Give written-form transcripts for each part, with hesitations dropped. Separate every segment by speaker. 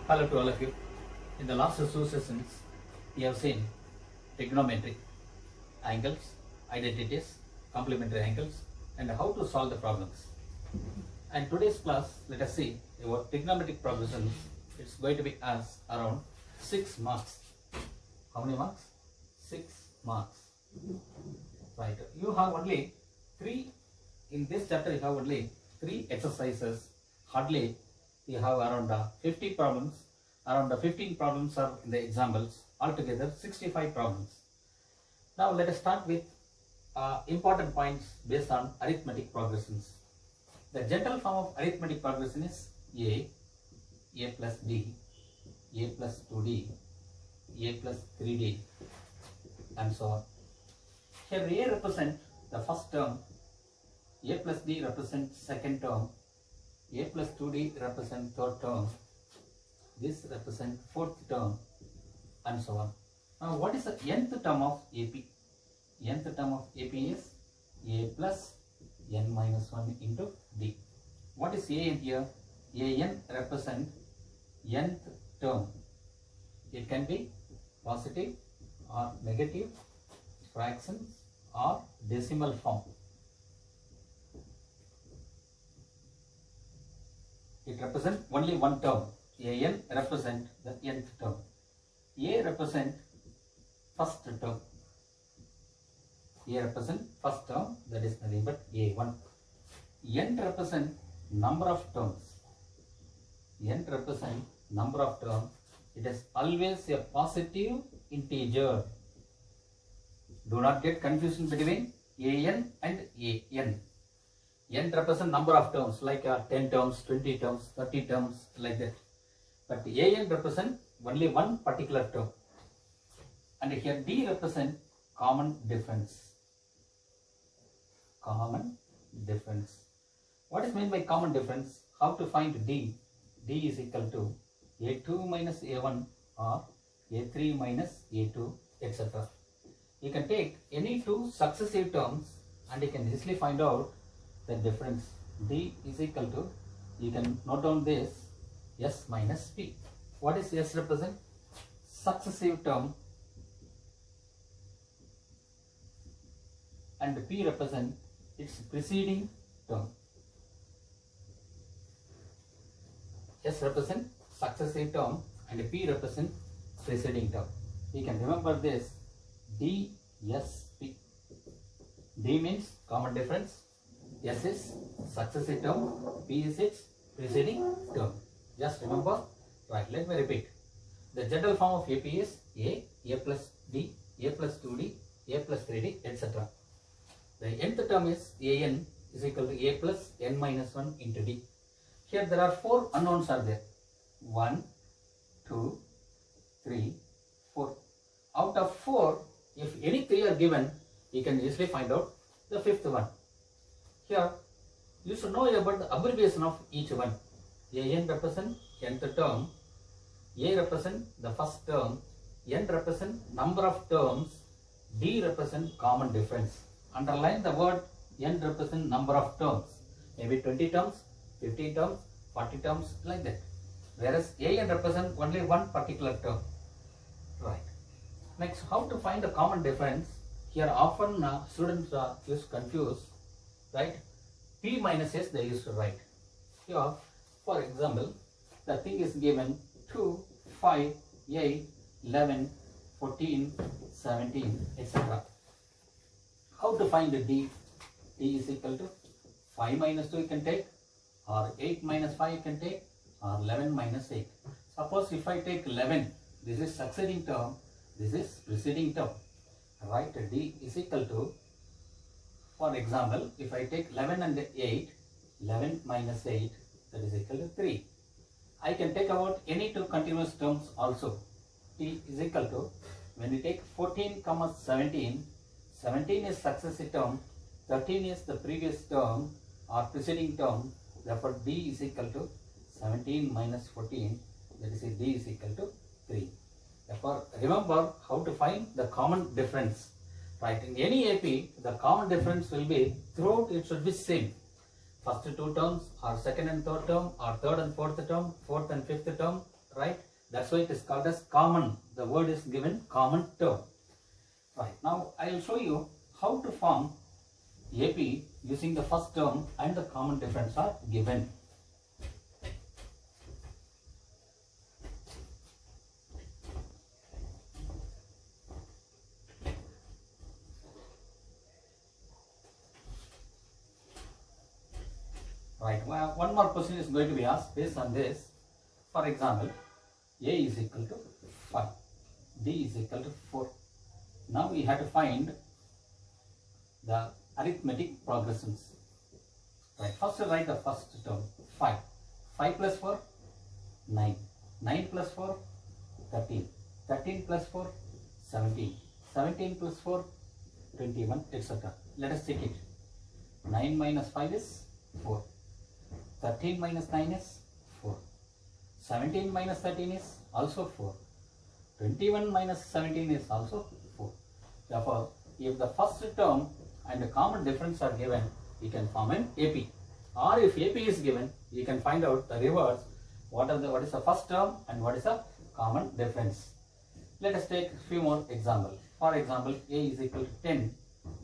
Speaker 1: Hello to all of you. In the last two sessions, we have seen trigonometry, angles, identities, complementary angles, and how to solve the problems. And today's class, let us see about trigonometric progressions. It's going to be as around 6 marks. How many marks? 6 marks. Right. You have only 3, in this chapter you have only 3 exercises. Hardly you have around 50 problems. Around 15 problems are in the examples. Altogether 65 problems. Now let us start with important points based on arithmetic progressions. The general form of arithmetic progression is A plus D, A plus 2D, A plus 3D, and so on. Here A represents the first term, A plus D represents second term, A plus 2D represents third term, this represents fourth term, and so on. Now what is the nth term of AP? Nth term of AP is A plus n minus 1 into D. What is an here? An represents nth term. It can be positive or negative, fractions or decimal form. It represents only one term. An represents the nth term. A represents first term. A represents first term, that is nothing but A1. N represents number of terms. N represents number of terms. It is always a positive integer. Do not get confusion between An and An. N represents number of terms like 10 terms, 20 terms, 30 terms, like that. But An represents only one particular term. And here D represents common difference. Common difference. What is meant by common difference? How to find D? D is equal to A2 minus A1 or A3 minus A2, etc. You can take any two successive terms and you can easily find out the difference. D is equal to, you can note down this, S minus P. What is S represent? Successive term, and P represent its preceding term. S represent successive term and P represent preceding term. We can remember this DSP. D means common difference, S is successive term, P is its preceding term. Just remember. Right, let me repeat. The general form of AP is A plus D, A plus 2D, A plus 3D, etc. The nth term is An is equal to A plus n minus 1 into D. Here there are 4 unknowns are there. 1, 2, 3, 4. Out of 4, if any 3 are given, you can easily find out the 5th one. Here, you should know about the abbreviation of each one. An represents nth term, A represents the first term, N represents number of terms, D represents common difference. Underline the word N represents number of terms. Maybe 20 terms, 15 terms, 40 terms, like that. Whereas An represents only one particular term. Right. Next, how to find the common difference? Here often students are confused. Right? P minus S they used to write. Here, for example, the thing is given 2, 5, 8, 11, 14, 17, etc. How to find the D? D is equal to 5 minus 2 you can take, or 8 minus 5 you can take, or 11 minus 8. Suppose if I take 11, this is succeeding term, this is preceding term. Right? D is equal to, for example, if I take 11 and 8, 11 minus 8, that is equal to 3. I can take about any two continuous terms also. T is equal to, when we take 14, 17, 17 is successive term, 13 is the previous term or preceding term, therefore D is equal to 17 minus 14, that is D is equal to 3. Therefore, remember how to find the common difference. Right, in any AP, the common difference will be, throughout it should be same. First two terms or second and third term or third and fourth term, fourth and fifth term, right? That's why it is called as common. The word is given common term. Right, now I will show you how to form AP using the first term and the common difference are given. Right, well, one more question is going to be asked based on this. For example, A is equal to 5, D is equal to 4. Now we have to find the arithmetic progressions. Right, first write the first term, 5. 5 plus 4, 9. 9 plus 4, 13. 13 plus 4, 17. 17 plus 4, 21, etc. Let us check it. 9 minus 5 is 4. 13 minus 9 is 4. 17 minus 13 is also 4. 21 minus 17 is also 4. Therefore, if the first term and the common difference are given, we can form an AP. Or if AP is given, we can find out the reverse. What is the first term and what is the common difference. Let us take a few more examples. For example, A is equal to 10,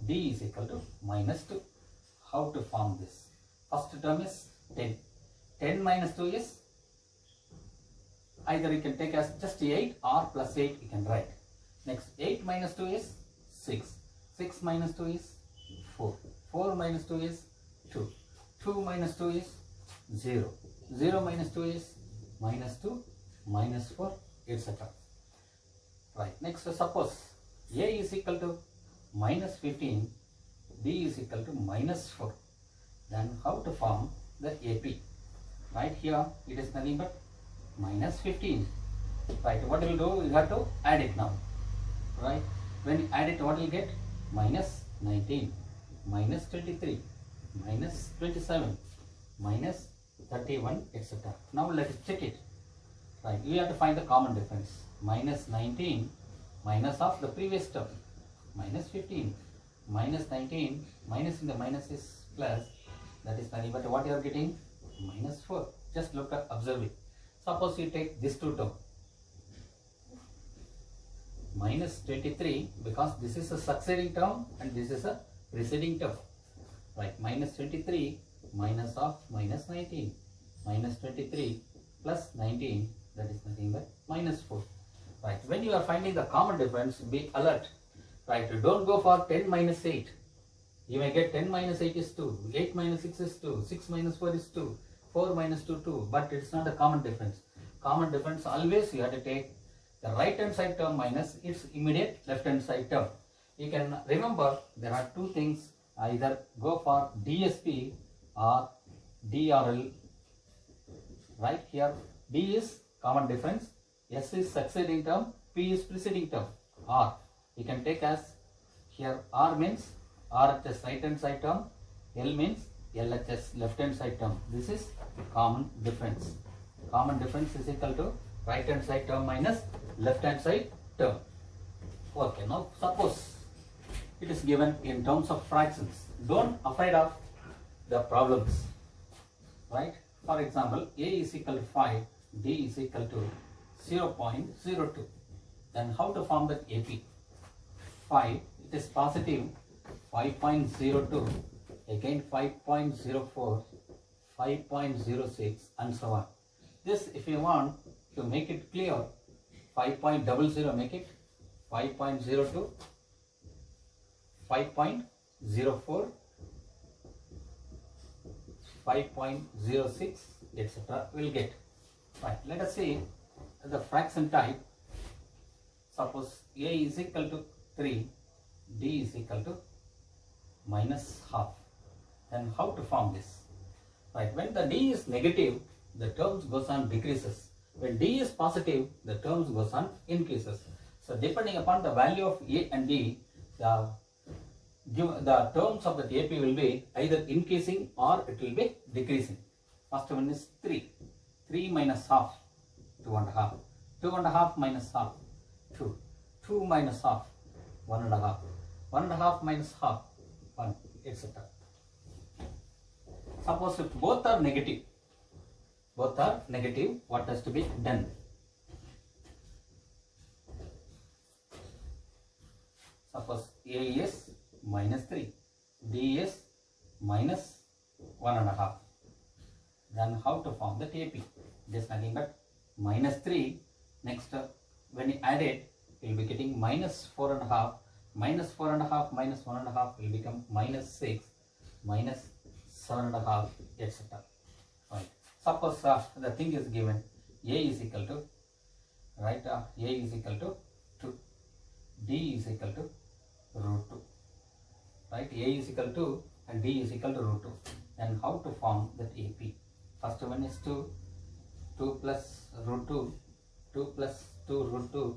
Speaker 1: D is equal to minus 2. How to form this? First term is 10. 10 minus 2 is, either you can take as just 8 or plus 8 you can write. Next, 8 minus 2 is 6. 6 minus 2 is 4. 4 minus 2 is 2. 2 minus 2 is 0. 0 minus 2 is minus 2, minus 4, etc. Right. Next, suppose A is equal to minus 15, B is equal to minus 4. Then how to form the AP? Right here it is nothing but minus 15. Right. What will do? You have to add it now. Right. When you add it, what will get? Minus 19, minus 23, minus 27, minus 31, etc. Now let us check it. Right. We have to find the common difference. Minus 19 minus of the previous term. Minus 15, minus 19, minus in the minus is plus. That is nothing but what you are getting? Minus 4. Just look at, observe it. Suppose you take this two term. Minus 23, because this is a succeeding term and this is a preceding term. Right. Minus 23 minus of minus 19. Minus 23 plus 19, that is nothing but minus 4. Right. When you are finding the common difference, be alert. Right. Don't go for 10 minus 8. You may get 10 minus 8 is 2, 8 minus 6 is 2, 6 minus 4 is 2, 4 minus 2, 2. But it's not a common difference. Common difference always you have to take the right hand side term minus its immediate left hand side term. You can remember there are two things, either go for DSP or DRL. Right here D is common difference, S is succeeding term, P is preceding term. R you can take as here R means RHS right hand side term, L means LHS left hand side term. This is common difference. Common difference is equal to right hand side term minus left hand side term. Okay, now suppose it is given in terms of fractions. Don't afraid of the problems. Right? For example, A is equal to 5, D is equal to 0.02. Then how to form that AP? 5, it is positive 5.02, again 5.04, 5.06 and so on. This, if you want to make it clear, 5.00 make it 5.02, 5.04, 5.06, etc. will get. Right. Let us see the fraction type. Suppose A is equal to 3, D is equal to minus half. Then how to form this? Right. When the D is negative, the terms goes on decreases. When D is positive, the terms goes on increases. So depending upon the value of A and D, the terms of the AP will be either increasing or it will be decreasing. First one is 3. 3 minus half, 2.5. 2.5 minus half, 2. 2 minus half, 1.5. 1.5 minus half, 1, etc. Suppose if both are negative, what has to be done? Suppose A is minus 3, D is minus 1.5. Then how to form that AP? It is nothing but minus 3. Next, when you add it, you will be getting minus 4.5. Minus 4.5 minus 1.5 will become minus 6, minus 7.5, etc. Right. Suppose the thing is given A is equal to, right, A is equal to 2, D is equal to root 2. Right, A is equal to and D is equal to root 2. And how to form that AP? First one is 2 plus root 2, 2 plus 2 root 2,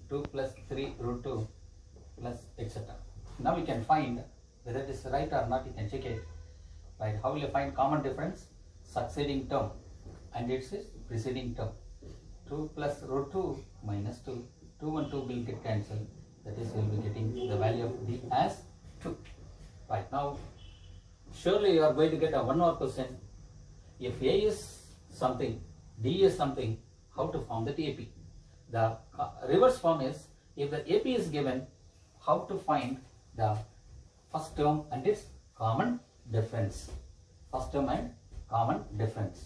Speaker 1: 2 plus 3 root 2, plus etc. Now we can find whether it is right or not. You can check it. Right? How will you find common difference? Succeeding term and its preceding term. 2 plus root 2 minus 2. 2 and 2 will get cancelled. That is, we will be getting the value of D as 2. Right, now surely you are going to get a 1 more question. If A is something, D is something, how to form the AP? The reverse form is, if the AP is given, how to find the first term and its common difference. First term and common difference.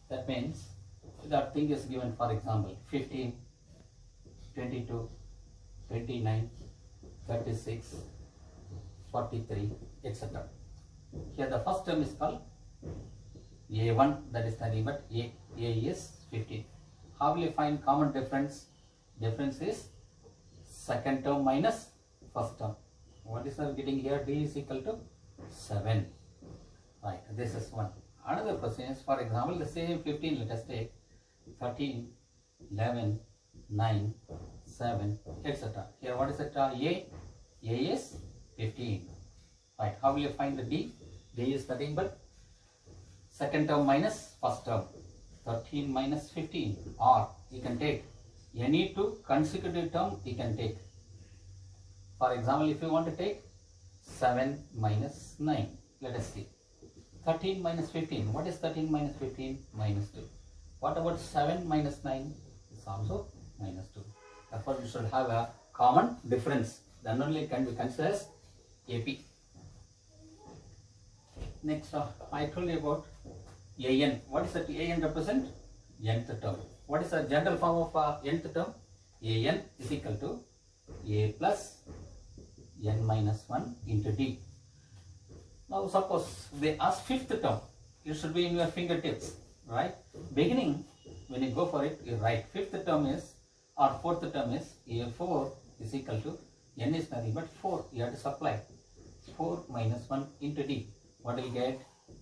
Speaker 1: That means that thing is given, for example, 15, 22, 29, 36, 43, etc. Here the first term is called A1, that is nothing but A is 15. How will you find common difference? Difference is second term minus first term. What is our getting here? D is equal to 7. Right, this is one. Another question is, for example, the same 15, let us take 13, 11, 9, 7, etc. Here what is it? A is 15. Right, how will you find the D? D is nothing but second term minus first term. 13 minus 15, or you can take any two consecutive term you can take. For example, if you want to take 7 minus 9, let us see. 13 minus 15, what is 13 minus 15? Minus 2. What about 7 minus 9? It's also minus 2. Therefore, you should have a common difference. Then only can be considered as AP. Next, I told you about AN. What is that AN represent? Nth term. What is the general form of nth term? AN is equal to A plus N minus 1 into D. Now suppose they ask fifth term. It should be in your fingertips, right? Beginning, when you go for it, you write fifth term is, or fourth term is, A4 is equal to, N is nothing but 4. You have to supply 4 minus 1 into D. What will you get?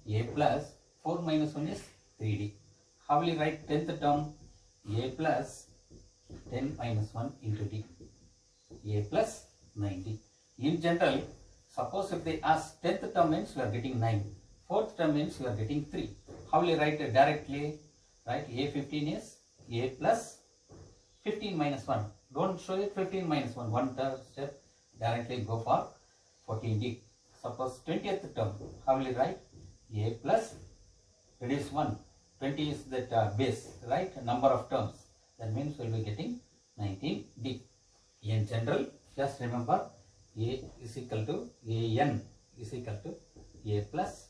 Speaker 1: A plus 4 minus 1 is 3D. How will you write 10th term? A plus 10 minus 1 into D. A plus 9D. In general, suppose if they ask 10th term means you are getting 9. 4th term means you are getting 3. How will you write it directly? Right? A15 is A plus 15 minus 1. Don't show it 15 minus 1. One step, directly go for 14D. Suppose 20th term. How will you write? A plus, reduce 1. 20 is that base, right? Number of terms. That means we will be getting 19D. In general, just remember A is equal to AN is equal to A plus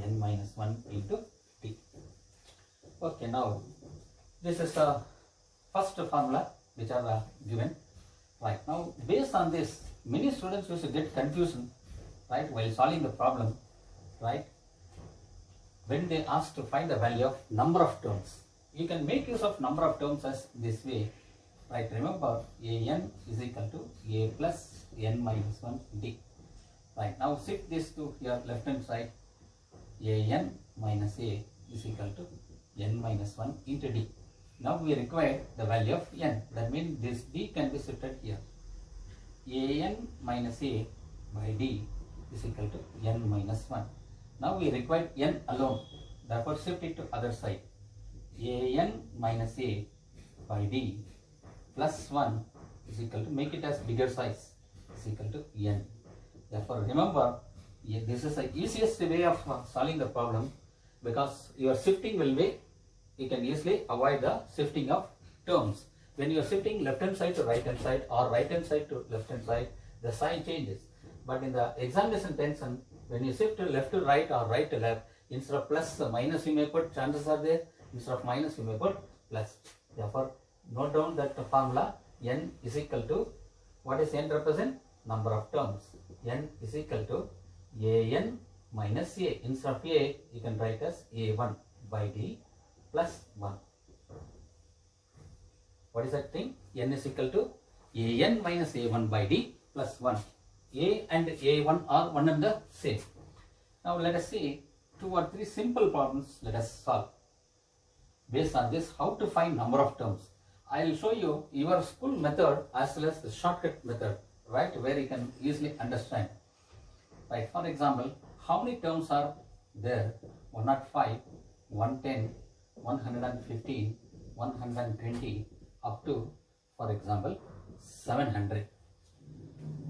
Speaker 1: N minus 1 into D. Okay, now this is the first formula which are given. Right, now based on this, many students used to get confusion, right, while solving the problem, right? When they ask to find the value of number of terms, you can make use of number of terms as this way, right? Remember, AN is equal to A plus N minus 1 D. Right, now shift this to your left hand side. AN minus A is equal to N minus 1 into D. Now we require the value of N. That means this D can be shifted here. AN minus A by D is equal to N minus 1. Now we require N alone. Therefore shift it to other side. AN minus A by D plus 1 is equal to, make it as bigger size, is equal to N. Therefore remember, this is the easiest way of solving the problem, because your shifting will be you can easily avoid the shifting of terms. When you are shifting left hand side to right hand side or right hand side to left hand side, the sign changes. But in the examination tension, when you shift to left to right or right to left, instead of plus minus you may put, chances are there, instead of minus you may put plus. Therefore, note down that the formula n is equal to, what is n represent? Number of terms. N is equal to an minus a. Instead of a, you can write as a1 by d plus 1. What is that thing? N is equal to an minus a1 by d plus 1. A and a1 are one and the same. Now let us see 2 or 3 simple problems. Let us solve. Based on this, how to find number of terms. I will show you your school method as well as the shortcut method, right, where you can easily understand. Right, for example, how many terms are there? 105, 110, 115, 120 up to, for example, 700.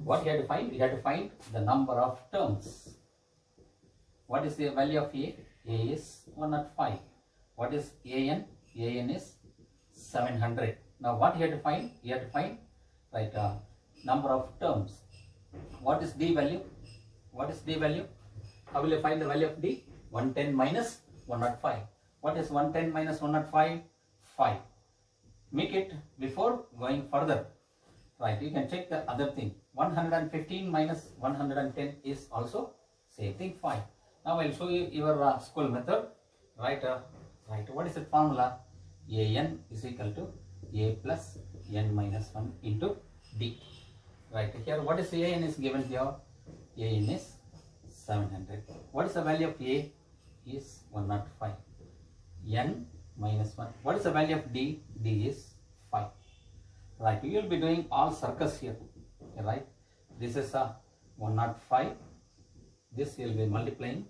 Speaker 1: What you have to find? You have to find the number of terms. What is the value of A? A is 105. What is AN? AN is 700. Now what you have to find? You have to find, right, number of terms. What is D value? What is D value? How will you find the value of D? 110 minus 105. What is 110 minus 105? 5. Make it before going further. Right, you can check the other thing. 115 minus 110 is also same thing, 5. Now I will show you your school method. Right, what is the formula? AN is equal to A plus N minus 1 into D. Right, here what is AN is given here? AN is 700. What is the value of A? Is 105. N minus 1. What is the value of D? D is 5. Right, you will be doing all circles here. Right, this is a 105. This you will be multiplying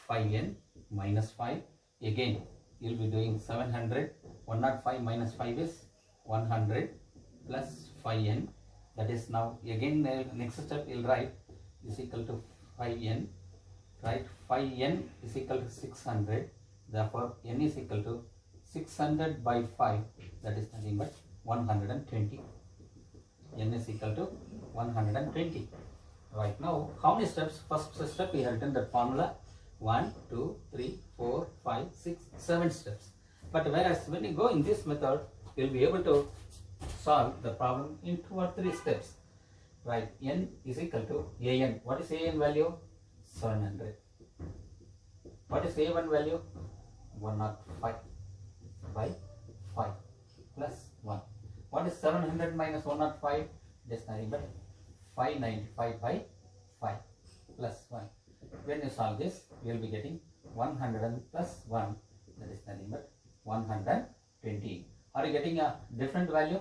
Speaker 1: 5n minus 5. Again, you will be doing 700. 105 minus 5 is 100 plus 5n. That is now again next step you will write is equal to 5n. Right, 5n is equal to 600. Therefore, n is equal to 600 by 5. That is nothing but 120. N is equal to 120. Right, now how many steps? First step we have written that formula 1, 2, 3, 4, 5, 6, 7 steps. But whereas when you go in this method, you will be able to solve the problem in 2 or 3 steps. Right, N is equal to AN. What is AN value? 700. What is A1 value? 105 by 5 plus 1. What is 700 minus 105? Just nothing but 595 by 5 plus 1. When you solve this, you will be getting 100 plus 1. That is nothing but 120. Are you getting a different value?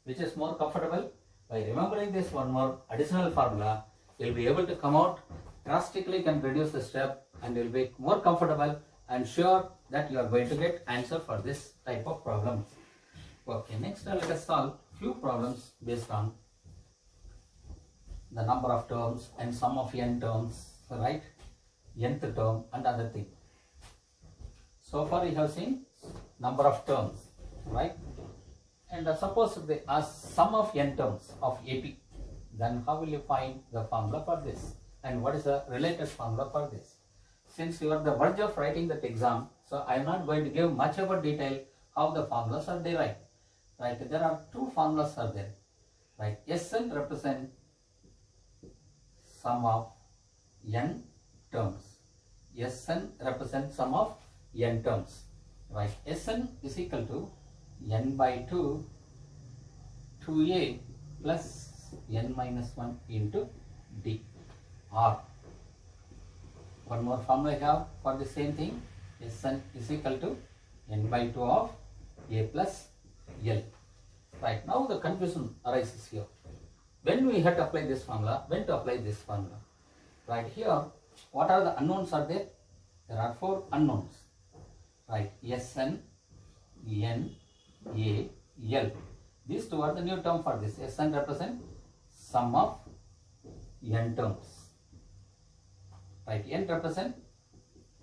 Speaker 1: Which is more comfortable? By remembering this one more additional formula, you will be able to come out drastically, can reduce the step, and you will be more comfortable and sure that you are going to get answer for this type of problems. Okay, next let us solve few problems based on the number of terms and sum of n terms, right? Nth term and other thing. So far we have seen number of terms, right? And suppose they ask sum of n terms of AP, then how will you find the formula for this? And what is the related formula for this? Since you are the verge of writing that exam, so I am not going to give much about detail how the formulas are derived. Right, there are 2 formulas are there. Right, Sn represent sum of n terms. Sn represents sum of n terms. Right, Sn is equal to n by 2 2a plus n minus 1 into d. Or one more formula I have for the same thing. Sn is equal to n by 2 of a plus L. Right, now the confusion arises here. When we have to apply this formula, when to apply this formula? Right, here, what are the unknowns are there? There are 4 unknowns. Right, Sn, n, a, L. These 2 are the new term for this. Sn represent sum of n terms. Right, n represent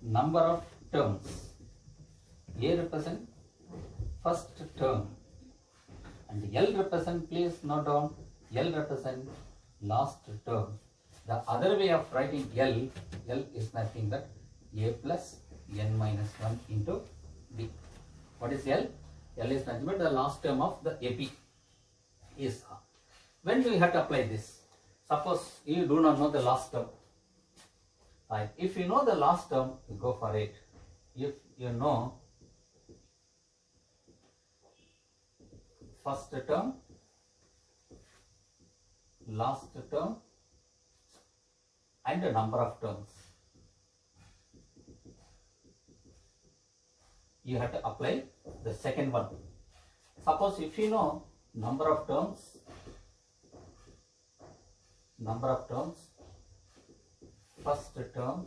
Speaker 1: number of terms. A represent first term and L represent, please note down, L represent last term. The other way of writing L is nothing but A plus N minus 1 into D. What is L? L is nothing but the last term of the AP is. When do we have to apply this? Suppose you do not know the last term. Right. If you know the last term, you go for it. If you know first term, last term and the number of terms, you have to apply the second one. Suppose if you know number of terms, first term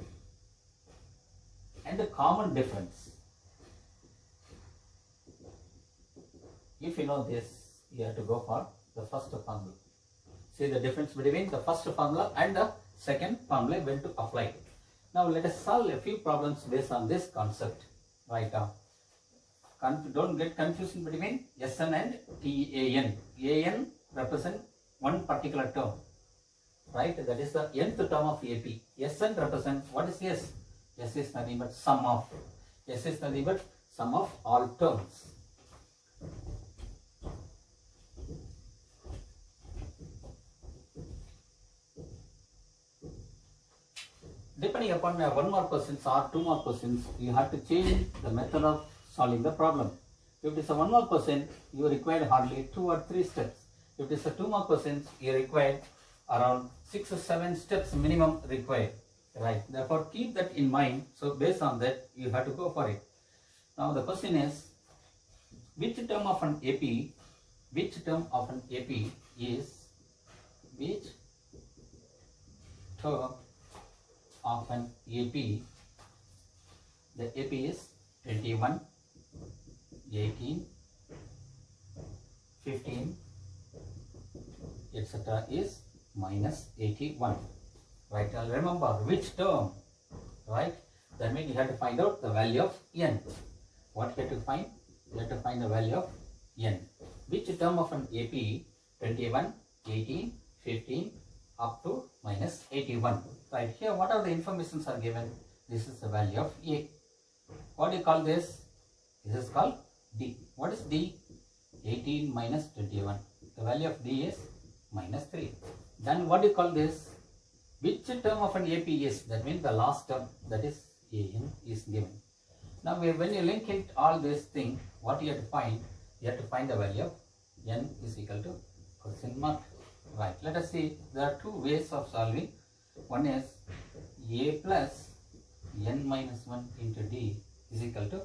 Speaker 1: and the common difference. If you know this, you have to go for the first formula. See the difference between the first formula and the second formula when to apply it. Now let us solve a few problems based on this concept right now. Don't get confusion between Sn and TAN. AN represent one particular term, right? That is the nth term of AP. Sn represent, what is S? S is nothing but sum of. S is nothing but sum of all terms. Depending upon 1 more questions or 2 more questions, you have to change the method of solving the problem. If it is a 1 more question, you require hardly 2 or 3 steps. If it is a 2 more questions, you require around 6 or 7 steps minimum required. Right. Therefore, keep that in mind. So based on that, you have to go for it. Now the question is, which term of an AP is term of an AP the AP is 21, 18, 15, etc. is minus 81. Right, now remember which term, right? That means you have to find out the value of n. What you have to find? You have to find the value of n. Which term of an AP? 21, 18, 15, up to minus 81. Right, here what are the informations are given? This is the value of A. What do you call this? This is called D. What is D? 18 minus 21. The value of D is minus 3. Then what do you call this? Which term of an AP is? That means the last term, that is AN is given. Now when you link it all this thing, what you have to find? You have to find the value of n is equal to question mark. Right, let us see, there are 2 ways of solving. One is A plus n minus 1 into D is equal to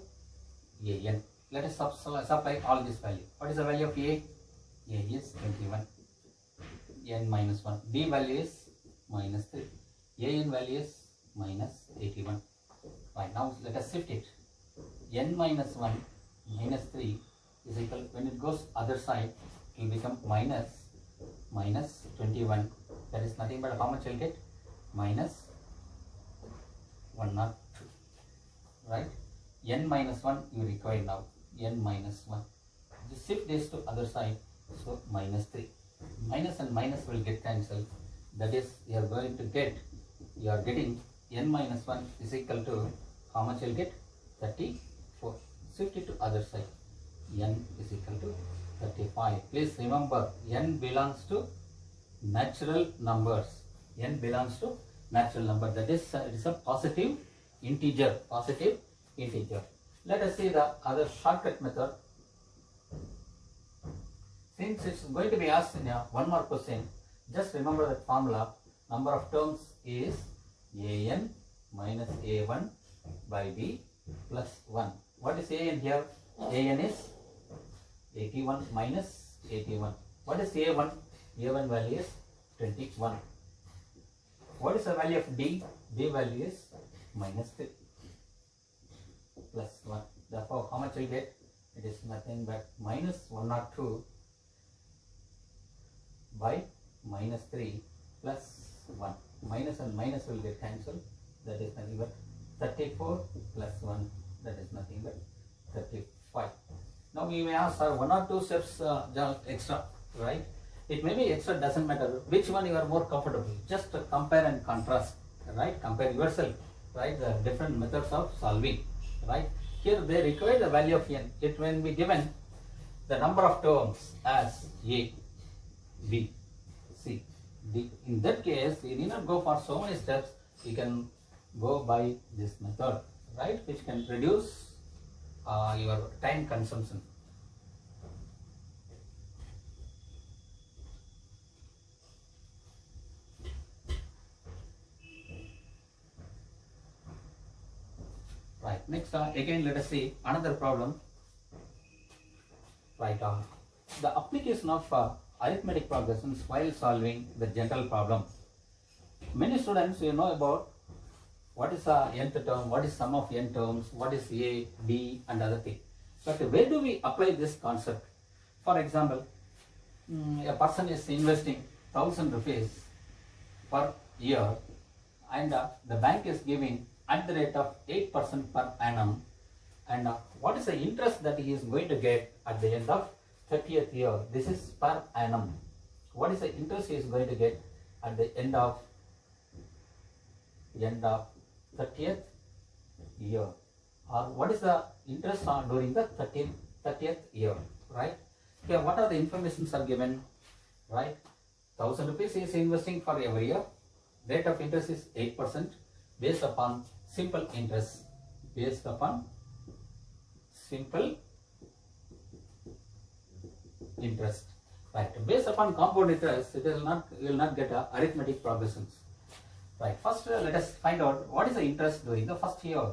Speaker 1: AN. Let us supply all this value. What is the value of A? A is 21. N minus 1. D value is minus 3. AN value is minus 81. Right, now let us shift it. N minus 1 minus 3 is equal, when it goes other side, it will become minus 21. That is nothing but how much you will get? Minus 102. Right? N minus 1 you require now. N minus 1. Just shift this to other side. So minus 3. Minus and minus will get cancelled. That is, you are going to get, you are getting n minus 1 is equal to how much you will get? 34. Shift it to other side. N is equal to 35. Please remember, n belongs to natural numbers. N belongs to natural number. That is, it is a positive integer. Positive integer. Let us see the other shortcut method. Since it's going to be asked in one more question, just remember that formula. Number of terms is an minus a1 by b plus 1. What is an here? An is 81 minus 81. What is a1? A1 value is 21. What is the value of d? D value is minus 3 plus 1. Therefore, how much will get? It is nothing but minus 102 by minus 3 plus 1. Minus and minus will get cancelled. That is nothing but 34 plus 1. That is nothing but 35. Now we may ask, sir, one or two steps extra, right? It may be extra, doesn't matter. Which one you are more comfortable? Just compare and contrast, right? Compare yourself, right? The different methods of solving, right? Here they require the value of n. It will be given the number of terms as A, B, C, D. In that case, you need not go for so many steps. You can go by this method, right? Which can reduce your time consumption. Right, next again let us see another problem. Right, the application of arithmetic progressions while solving the general problem. Many students, you know about what is the nth term, what is sum of n terms, what is A, B and other thing. But where do we apply this concept? For example, a person is investing 1000 rupees per year and the bank is giving at the rate of 8% per annum, and what is the interest that he is going to get at the end of 30th year? This is per annum. What is the interest he is going to get at the end of 30th year, or what is the interest on during the 30th year, right? Here what are the informations are given, right? 1000 rupees he is investing for every year. Rate of interest is 8% based upon simple interest, based upon simple interest, right? Based upon compound interest, it will not, you will not get arithmetic progressions, right? First let us find out what is the interest during the first year,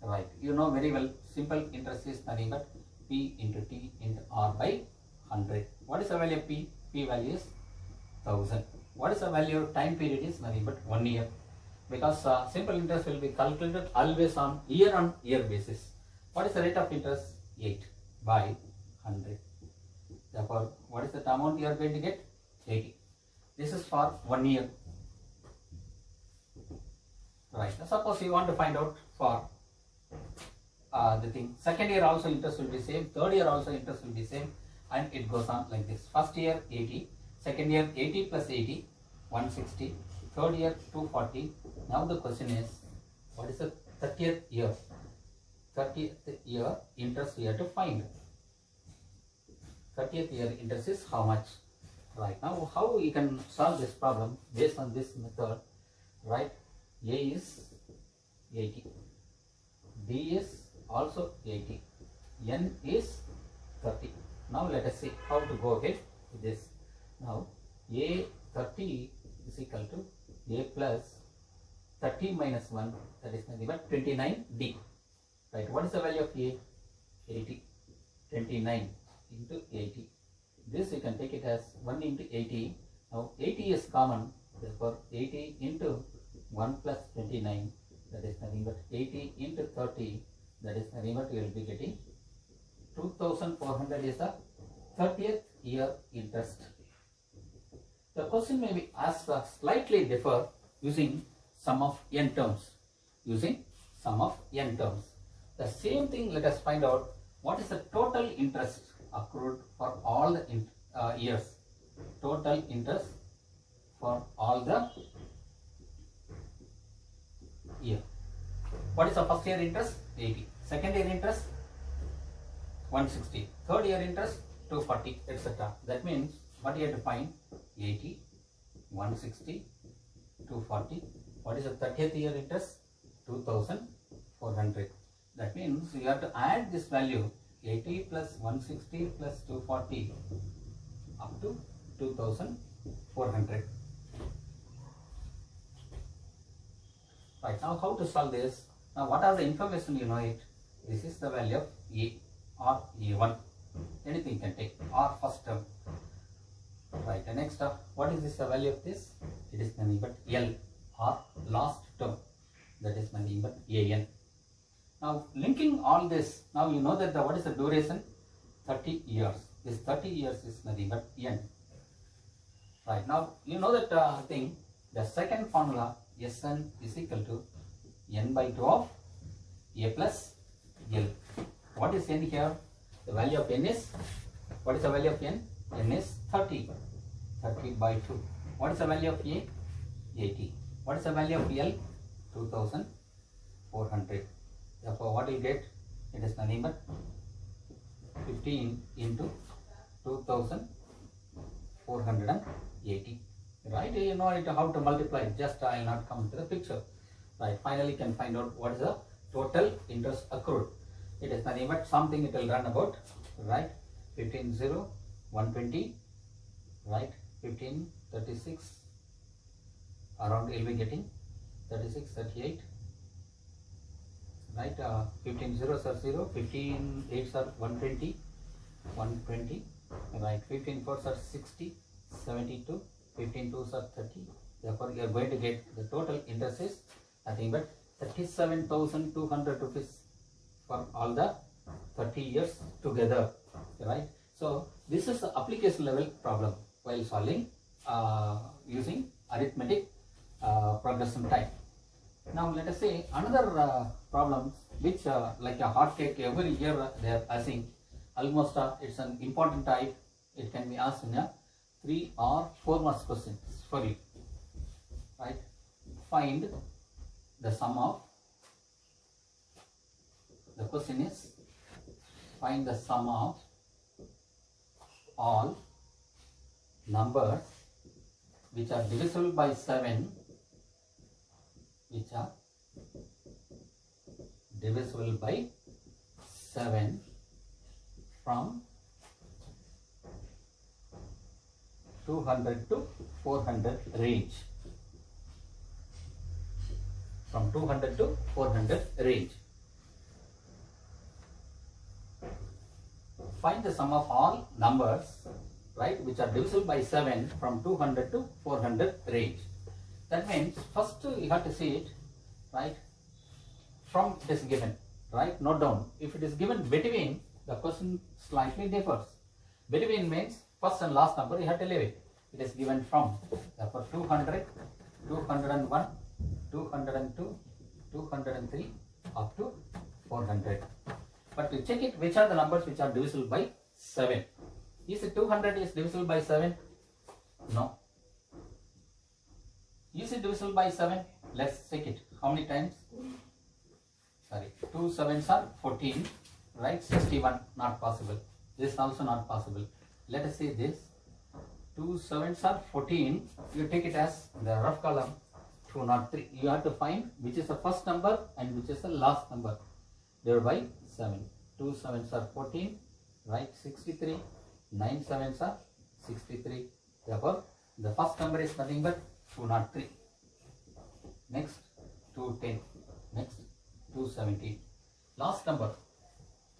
Speaker 1: right? You know very well, simple interest is nothing but P into T into R by 100. What is the value of P? P value is 1000. What is the value of time period? Is nothing but 1 year, because simple interest will be calculated always on year basis. What is the rate of interest? 8 by 100. Therefore, what is the amount you are going to get? 80. This is for 1 year. Right. Now, suppose you want to find out for the thing. Second year also interest will be same. Third year also interest will be same, and it goes on like this. First year 80. Second year 80 plus 80, 160. Third year 240. Now the question is, what is the 30th year? 30th year interest we have to find. 30th year interest is how much? Right. Now how we can solve this problem based on this method, right? A is 80. B is also 80. N is 30. Now let us see how to go ahead with this. Now A 30 is equal to A plus 30 minus 1, that is nothing but 29D. Right. What is the value of A? 80. 29 into 80. This you can take it as 1 into 80. Now 80 is common. Therefore 80 into 1 plus 29, that is nothing but 80 into 30, that is nothing but you will be getting 2400 is the 30th year interest. The question may be asked slightly differ using sum of n terms. Using sum of n terms. The same thing, let us find out what is the total interest accrued for all the years. Total interest for all the year. What is the first year interest? 80. Second year interest? 160. Third year interest? 240, etc. That means what you have to find? 80, 160, 240. What is the 30th year interest? 2400. That means you have to add this value 80 plus 160 plus 240 up to 2400. Right, now how to solve this? Now what are the information you know it? This is the value of A or A1. Anything can take, or first term. Right, and next up, what is this the value of this? It is nothing but L or last term. That is nothing but AN. Now linking all this, now you know that what is the duration? 30 years. This 30 years is nothing but N. Right, now you know that thing, the second formula Sn is equal to N by 2 of A plus L. What is n here? The value of n is, what is the value of n? N is 30. 30 by 2. What is the value of A? 80. What is the value of L? 2400. Therefore, what you get? It is nothing but 15 into 2480. Right? You know it, how to multiply. Just I will not come to the picture. Right? Finally, you can find out what is the total interest accrued. It is nothing but something it will run about. Right? 15 0 120. Right? 15 36. Around you will be getting 36 38. Right? 15 zeros are 0. 15 8s are 120. 120. Right? 15 4s are 60. 72. 15 2s are 30. Therefore, you are going to get the total interest is nothing but 37,200 rupees for all the 30 years together. Right? So, this is the application level problem while solving using arithmetic progression type. Now, let us say another problem which like a hot cake every year they are asking. Almost it's an important type. It can be asked in a 3 or 4 marks questions for you. Right? Find the sum of, the question is find the sum of all numbers which are divisible by 7, which are divisible by 7 from 200 to 400 range. From 200 to 400 range. Find the sum of all numbers, right, which are divisible by 7 from 200 to 400 range. That means first you have to see it, right, from it is given, right, note down. If it is given between, the question slightly differs. Between means first and last number you have to leave it. It is given from, therefore 200, 201, 202, 203 up to 400. But to check it, which are the numbers which are divisible by 7? Is it 200 is divisible by 7? No. Is it divisible by 7? Let's check it. How many times? Sorry, 2 7s are 14, right? 61, not possible. This is also not possible. Let us see this. 2 7s are 14. You take it as the rough column 203. You have to find which is the first number and which is the last number. Divided by 7. 2 7s are 14, right? 63. 9 7s are 63. Therefore, the first number is nothing but 203. Next, 210. Next, 217. Last number.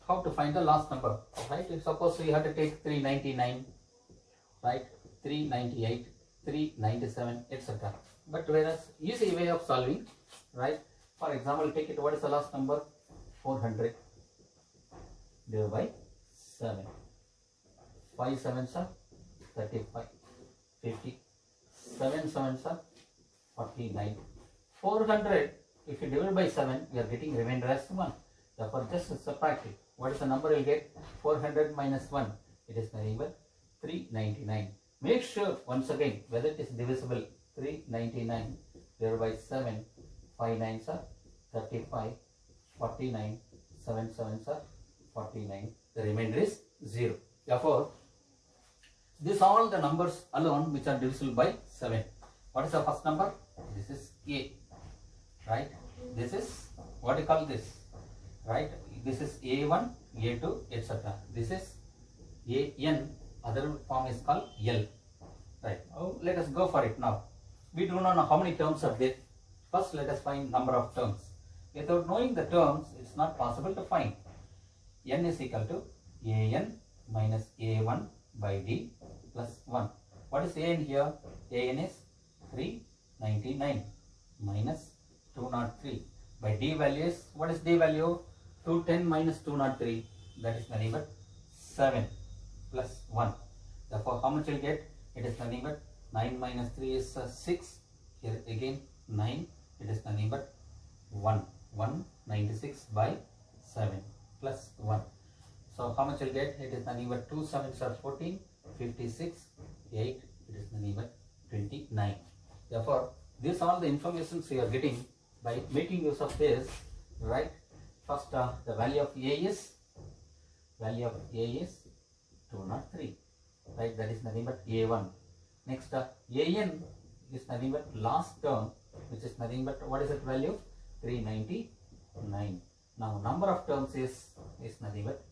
Speaker 1: How to find the last number? Right? If suppose you have to take 399, right? 398, 397, etc. But whereas easy way of solving, right? For example, take it. What is the last number? 400 divided by 7. 5 7s are 35, 50. 7 7s are 49. 400, if you divide by 7, we are getting remainder as 1. Therefore, just subtract it. What is the number you will get? 400 minus 1. It is nothing but 399. Make sure once again whether it is divisible. 399 divided by 7. 5 9s are 35. 49. 7 7s are 49. The remainder is 0. Therefore, these are all the numbers alone which are divisible by 7. What is the first number? This is A. Right? This is, what do you call this? Right? This is A1, A2, etc. This is AN. Other form is called L. Right? Oh, let us go for it now. We do not know how many terms are there. First, let us find number of terms. Without knowing the terms, it's not possible to find. N is equal to AN minus A1 by D plus 1. What is AN here? AN is 399 minus 203 by D value is, what is D value? 210 minus 203, that is nothing but 7 plus 1. Therefore, how much you will get? It is nothing but 9 minus 3 is 6. Here again 9. It is nothing but 1. 196 by 7 plus 1. So how much you'll get? It is nothing but 2 7s are 14, 56, 8, it is nothing but 29. Therefore, these are all the informations you are getting by making use of this, right? First, the value of A is 203, right? That is nothing but A1. Next, AN is nothing but last term, which is nothing but, what is that value? 399. Now, number of terms is nothing but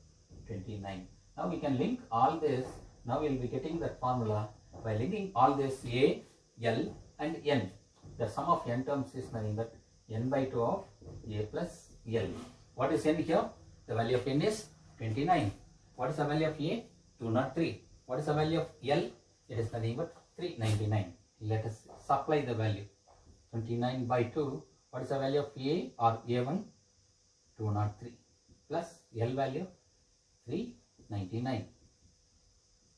Speaker 1: 29. Now, we can link all this. Now, we will be getting that formula by linking all this A, L and N. The sum of n terms is nothing but n by 2 of A plus L. What is n here? The value of n is 29. What is the value of A? 203. What is the value of L? It is nothing but 399. Let us supply the value. 29 by 2. What is the value of A or A1? 203 plus L value 399.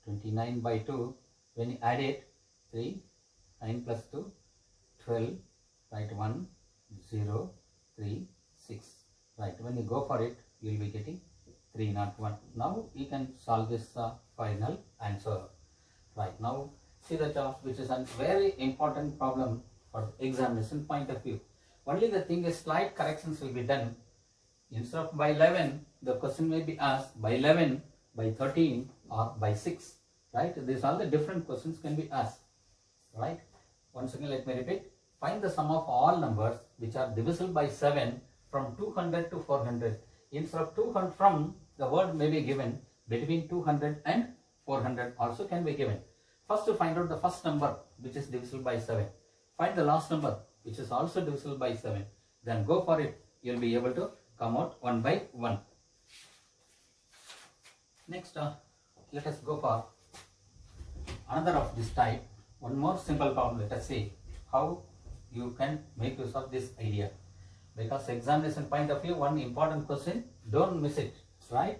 Speaker 1: 29 by 2. When you add it, 3, 9 plus 2, 12, right, 1, 0, 3, 6. Right, when you go for it, you will be getting 301. Now you can solve this final answer. Right, now see that which is a very important problem for examination point of view. Only the thing is slight corrections will be done. Instead of by 11, the question may be asked by 11, by 13 or by 6. Right, these are the different questions can be asked. Right, once again let me repeat. Find the sum of all numbers which are divisible by 7 from 200 to 400. Instead of 200, from the word may be given between 200 and 400 also can be given. First, to find out the first number which is divisible by 7. Find the last number which is also divisible by 7. Then go for it. You will be able to come out one by one. Next, let us go for another of this type. One more simple problem. Let us see how you can make use of this idea. Because examination point of view, one important question, don't miss it, right?